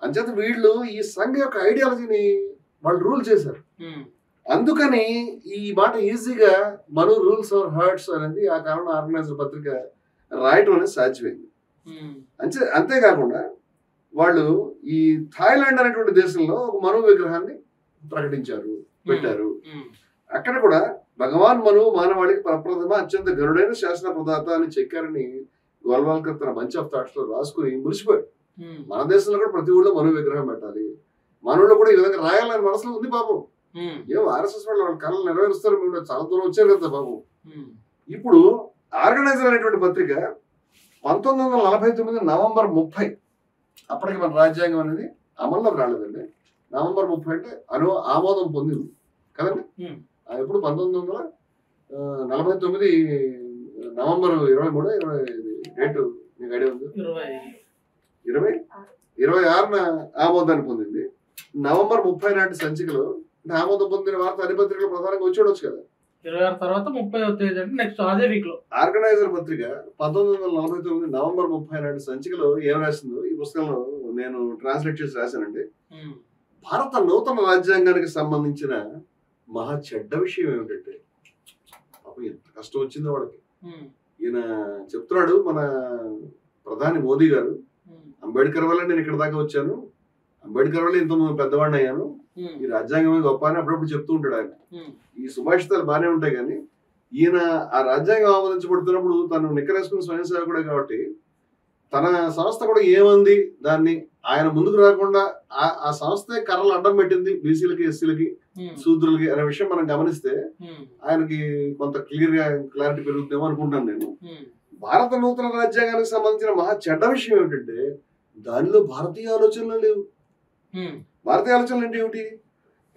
Speaker 2: అంచేత వీళ్ళు ఈ సంఘ యొక్క ఐడియాలజీని వాళ్ళు రూల్ చేశారు. అందుకని ఈ మాట ఈజీగా మను రూల్స్ అవర్ హార్ట్స్ అనేది ఆ కారణం ఆర్గనైజర్ పత్రిక రాయటం అనేది సాధ్యమైంది. అంతేకాకుండా వాళ్ళు ఈ థాయిలాండ్ అనేటువంటి దేశంలో ఒక మను విగ్రహాన్ని ప్రకటించారు, పెట్టారు. అక్కడ కూడా భగవాన్ మను మానవాళికి ప్రప్రథమ అత్యంత గరుడైన శాసన ప్రదాత అని చెక్కారని గోల్వాల్కర్ తన బంచ్ ఆఫ్ థాట్స్ లో రాసుకుని మురిసిపోయాడు. మన దేశంలో కూడా ప్రతి ఊళ్ళో మను విగ్రహం పెట్టాలి, మనలో కూడా ఈ విధంగా రాయాలని మనసులో ఉంది పాపం. ఏం ఆర్ఎస్ఎస్ వాళ్ళు వాళ్ళ కళలు నెరవేరుస్తారు, మేము చాలా దూరం వచ్చారు కదా బాబు. ఇప్పుడు ఆర్గనైజర్ అనేటువంటి పత్రిక 1949 నవంబర్ 30, అప్పటికి మన రాజ్యాంగం అనేది అమల్లోకి రాలేదండి. నవంబర్ 30 అంటే ఆమోదం పొందింది కదండి. ఎప్పుడు 1949 నవంబర్ 23 డేటు మీకు ఐడియా ఉంది? 26న ఆమోదాన్ని పొందింది. నవంబర్ 30 నాటి సంచికలో అంటే ఆమోదం పొందిన వార్త అన్ని పత్రికలు ప్రధానంగా వచ్చి ఉండొచ్చు కదా.
Speaker 1: 26 తర్వాత 30వ తేదీ అంటే నెక్స్ట్ అదే వీక్ లో.
Speaker 2: ఆర్గనైజర్ పత్రిక 1949 నవంబర్ 30 నాటి సంచికలో ఏం రాసిందో ఈ పుస్తకంలో నేను ట్రాన్స్లేట్ చేసి రాశానండి. భారత నూతన రాజ్యాంగానికి సంబంధించిన మహా చెడ్డ విషయం ఏమిటంటే, పాపం ఎంత కష్టం వచ్చిందో వాళ్ళకి. ఈయన చెప్తున్నాడు, మన ప్రధాని మోదీ గారు, అంబేద్కర్ వల్ల నేను ఇక్కడ దాకా వచ్చాను, అంబేద్కర్ వల్ల ఇంత పెద్దవాడిని అయ్యాను, ఈ రాజ్యాంగమే గొప్ప అని అప్పుడప్పుడు చెప్తూ ఉంటాడు ఆయన. ఈ సుభాషితాలు బాగానే ఉంటాయి కానీ ఈయన ఆ రాజ్యాంగం ఆమోదించబడుతున్నప్పుడు తను నిక్కరేసుకున్న స్వయం సేవకుడే కాబట్టి తన సంస్థ కూడా ఏమంది దాన్ని ఆయన ముందుకు రాకుండా ఆ సంస్థే కర్రలు అడ్డం పెట్టింది బీసీలకి, ఎస్సీలకి, శూద్రులకి అనే విషయం మనం గమనిస్తే ఆయనకి కొంత క్లారిటీ పెరుగుతుందేమో అనుకుంటాను నేను. భారత నూతన రాజ్యాంగానికి సంబంధించిన మహా చెడ్డ విషయం ఏమిటంటే దానిలో భారతీయ ఆలోచనలు లేవు. భారతీయ ఆలోచనలు అంటే ఏమిటి?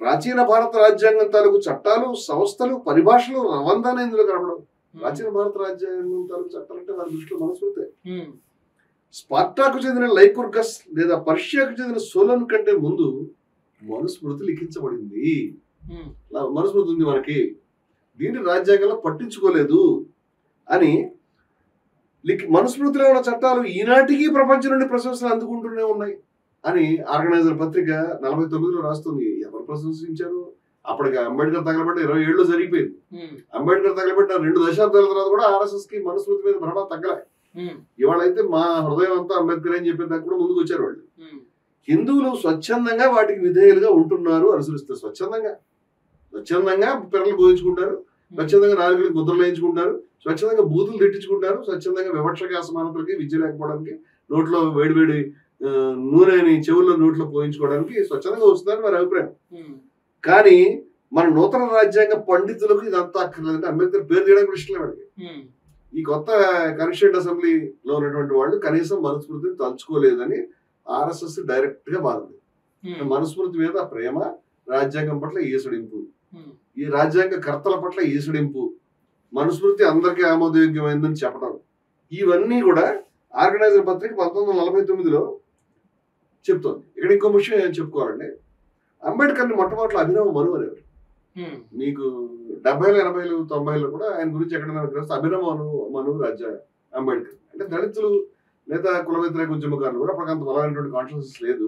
Speaker 2: ప్రాచీన భారత రాజ్యాంగం తాలూకు చట్టాలు, సంస్థలు, పరిభాషలు రవందానే ఇందులో కనపడవు. ప్రాచీన భారత రాజ్యాంగం తాలూకు చట్టాలు అంటే వారి దృష్టిలో మనుస్మృతే. స్పార్టాకు చెందిన లైకుర్గస్ లేదా పర్షియాకు చెందిన సోలన్ కంటే ముందు మనుస్మృతి లిఖించబడింది. మనుస్మృతి ఉంది మనకి, దీన్ని రాజ్యాంగంలో పట్టించుకోలేదు అని మనుస్మృతిలో ఉన్న చట్టాలు ఈనాటికి ప్రపంచం నుండి ప్రశంసలు అందుకుంటూనే ఉన్నాయి అని ఆర్గనైజర్ పత్రిక 49లో రాస్తుంది. ఎవరు ప్రశంసించారు? అప్పటికి అంబేద్కర్ తగలబట్టి 20 ఏళ్ళు జరిగిపోయింది. అంబేద్కర్ తగలబెట్టిన 2 దశాబ్దాల తర్వాత కూడా ఆర్ఎస్ఎస్ కి మనుస్మృతి మీద భ్రమ తగ్గలే. ఇవాళైతే మా హృదయం అంతా అంబేద్కర్ అని చెప్పేదాకా కూడా ముందుకు వచ్చారు వాళ్ళు. హిందువులు స్వచ్ఛందంగా వాటికి విధేయులుగా ఉంటున్నారు, అనుసరిస్తారు. స్వచ్ఛందంగా పిల్లలు బోధించుకుంటారు, స్వచ్ఛందంగా నాలుగులకి ముద్రలు వేయించుకుంటారు, స్వచ్ఛందంగా బూతులు తిట్టించుకుంటారు, స్వచ్ఛందంగా వివక్షకి, అసమానతలకి, విద్య లేకపోవడానికి, నోట్లో వేడివేడి నూనెని చెవుల్లో నోట్లో పోయించుకోవడానికి స్వచ్ఛందంగా వస్తుందని వారి అభిప్రాయం. కానీ మన నూతన రాజ్యాంగ పండితులకు ఇదంతా అక్కర్లేదంటే అంబేద్కర్ పేరు తీయడానికి ఇష్టం వాడికి. ఈ కొత్త కన్స్టిట్యూంట్ అసెంబ్లీలో ఉన్నటువంటి వాళ్ళు కనీసం మనుస్మృతిని తలుచుకోలేదని ఆర్ఎస్ఎస్ డైరెక్ట్ గా బాధపడింది. మనుస్మృతి మీద ప్రేమ, రాజ్యాంగం పట్ల ఈసడింపు, ఈ రాజ్యాంగ కర్తల పట్ల ఈసడింపు, మనుస్మృతి అందరికీ ఆమోదయోగ్యమైందని చెప్పడం, ఇవన్నీ కూడా ఆర్గనైజర్ పత్రిక 1949లో చెప్తోంది. ఇక్కడ ఇంకో విషయం ఏం చెప్పుకోవాలండి, అంబేద్కర్ని మొట్టమొదటి అభినవ మను అనేవారు. మీకు 70లు, 80లు, 90లు కూడా ఆయన గురించి ఎక్కడైనా అభినవ మను రాజ్య అంబేద్కర్ అంటే దళితులు లేదా కుల వ్యతిరేక ఉద్యమకారులు కూడా అప్పటికంత బలమైనటువంటి కాన్షియస్ లేదు.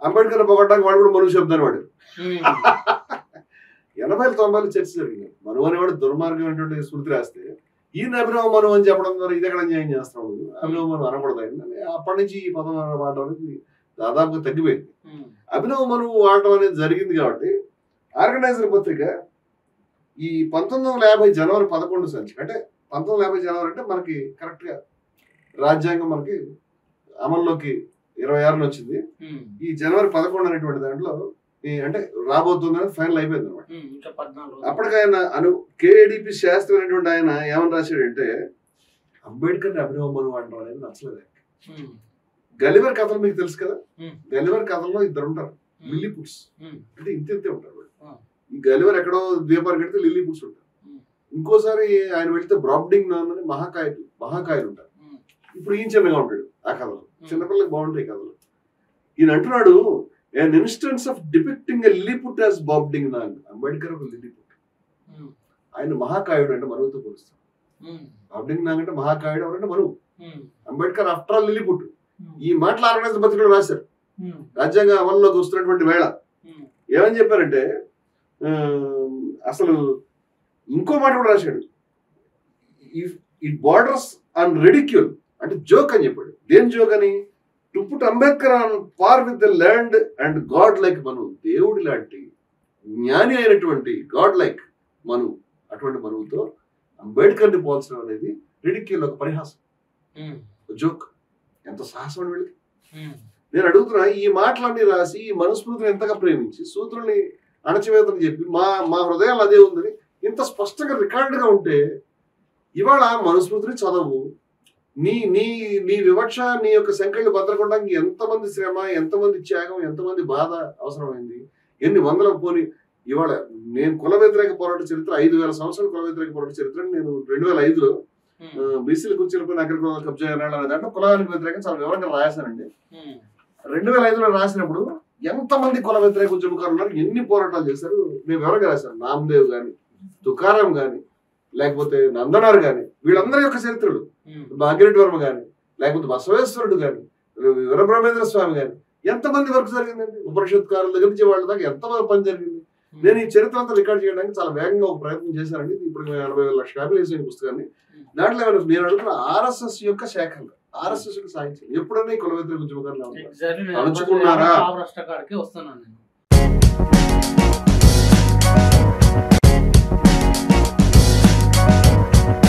Speaker 2: అంబేద్కర్ పొగడ్డానికి వాడు కూడా మను శబ్దాన్ని వాడారు. 80లు, 90లు చర్చ జరిగింది. మను అనేవాడు దుర్మార్గమైనటువంటి స్మృతి రాస్తే ఈయన అభినవ మను అని చెప్పడం ద్వారా ఇది ఎక్కడ న్యాయం చేస్తాం, అభినవ మను అనకూడదు అని అప్పటి నుంచి ఈ పదం వాడడం అనేది దాదాపుగా తగ్గిపోయింది. అభినవ మను వాడటం అనేది జరిగింది కాబట్టి ఆర్గనైజర్ పత్రిక ఈ 1950 జనవరి 11 సంచి అంటే 1950 జనవరి అంటే మనకి కరెక్ట్ గా రాజ్యాంగం మనకి అమల్లోకి 26న వచ్చింది. ఈ జనవరి 11 అనేటువంటి దాంట్లో అంటే రాబోతుంది ఫైనల్ అయిపోయింది అనమాట. అప్పటికైనా కేఏడిపి శాస్త్రి అనేటువంటి ఆయన ఏమని రాశాడంటే అంబేద్కర్ అభినవ మను అంటాం అనేది నచ్చలేదు. గలివర్ కథలు మీకు తెలుసు కదా, గలివర్ కథల్లో ఇద్దరు ఉంటారు, లిల్లీపుట్స్ అంటే ఇంతే ఉంటారు. ఈ గలివర్ ఎక్కడో ద్వీపానికి వెళ్తే లిల్లీపుట్స్ ఉంటారు. ఇంకోసారి ఆయన వెళ్తే బ్రాబ్డింగ్ అని మహాకాయలు ఉంటారు. ఇప్పుడు ఈయన చిన్నగా ఉంటాడు ఆ కథలో, చిన్నపిల్లలకు బాగుంటాయి కథలు. ఈయన అంటున్నాడు an instance of depicting a Lilliput as Bobbing Nang. Ambedkar ఒక లిల్లీపుట్, ఆయన మహాకాయుడు అంటే మనువుతో పోలుస్తాడు. బాబ్డింగ్ నాంగ్ అంటే మహాకాయుడు, ఎవరంటే మనువు. Ambedkar after all Lilliput. ఈ మాటలు ఆర్గనైజర్ పత్రికలు రాశారు. రాజ్యాంగ అమల్లోకి వస్తున్నటువంటి వేళ ఏమని చెప్పారంటే అసలు ఇంకో మాట కూడా రాశాడు, ఇట్ బార్డర్స్ ఆన్ రెడిక్యూల్ అంటే జోక్ అని చెప్పాడు. దేని జోక్ అని? To put Ambedkar on par with the land and god like Manu, దేవుడి లాంటి జ్ఞాని అయినటువంటి గాడ్ లైక్ మను, అటువంటి మనువుతో అంబేద్కర్ని పోల్చడం అనేది రెడిక్యూల్, ఒక పరిహాసం, జోక్. ఎంత సాహసం అని వీళ్ళకి. నేను అడుగుతున్నా, ఈ మాటలన్నీ రాసి ఈ మనుస్మృతిని ఎంతగా ప్రేమించి సూత్రుల్ని అణచివేతని చెప్పి మా హృదయాలు అదే ఉందని ఇంత స్పష్టంగా రికార్డుగా ఉంటే ఇవాళ మనుస్మృతిని చదవు, నీ నీ నీ వివక్ష, నీ యొక్క సంఖ్యలు భద్రకొనడానికి ఎంతమంది శ్రమ, ఎంతమంది త్యాగం, ఎంతమంది బాధ అవసరమైంది, ఎన్ని వందల పోని. ఇవాళ నేను కుల వ్యతిరేక పోరాట చరిత్ర 5000 సంవత్సరాల కుల వ్యతిరేక పోరాట చరిత్ర నేను 2005లో బీసీల కుర్చీలపై అగ్రకుల కబ్జా అనే దాంట్లో కులానికి వ్యతిరేకంగా చాలా వివరంగా రాశానండి. 2005లో రాసినప్పుడు ఎంతమంది కుల వ్యతిరేక ఉద్యమకారులు ఉన్నారు, ఎన్ని పోరాటాలు చేశారు నేను వివరంగా రాశాను. నామదేవ్ గాని, తుకారాం గాని, లేకపోతే నందనార్ గాని, వీళ్ళందరి యొక్క చరిత్రలు, భాగ్యరెడ్డి వర్మ గాని, లేకపోతే బసవేశ్వరుడు గాని, వీరబ్రహ్మేంద్ర స్వామి గాని, ఎంతమంది వరకు జరిగిందండి. ఉపనిషత్కారుల దగ్గర నుంచి వాళ్ళ దాకా ఎంతమంది పని జరిగింది. నేను ఈ చరిత్ర అంతా రికార్డ్ చేయడానికి చాలా వేగంగా ఒక ప్రయత్నం చేశానండి. ఇప్పుడు 80,000 లక్షల కాపీలు వేసిన పుస్తకాన్ని. దాంట్లో నేను అడుగుతున్న ఆర్ఎస్ఎస్ యొక్క శాఖలు, ఆర్ఎస్ఎస్ సాధించారు ఎప్పుడైనా ఈ కుల వ్యతిరేక ఉద్యమకారులు
Speaker 1: తలుచుకున్నారా?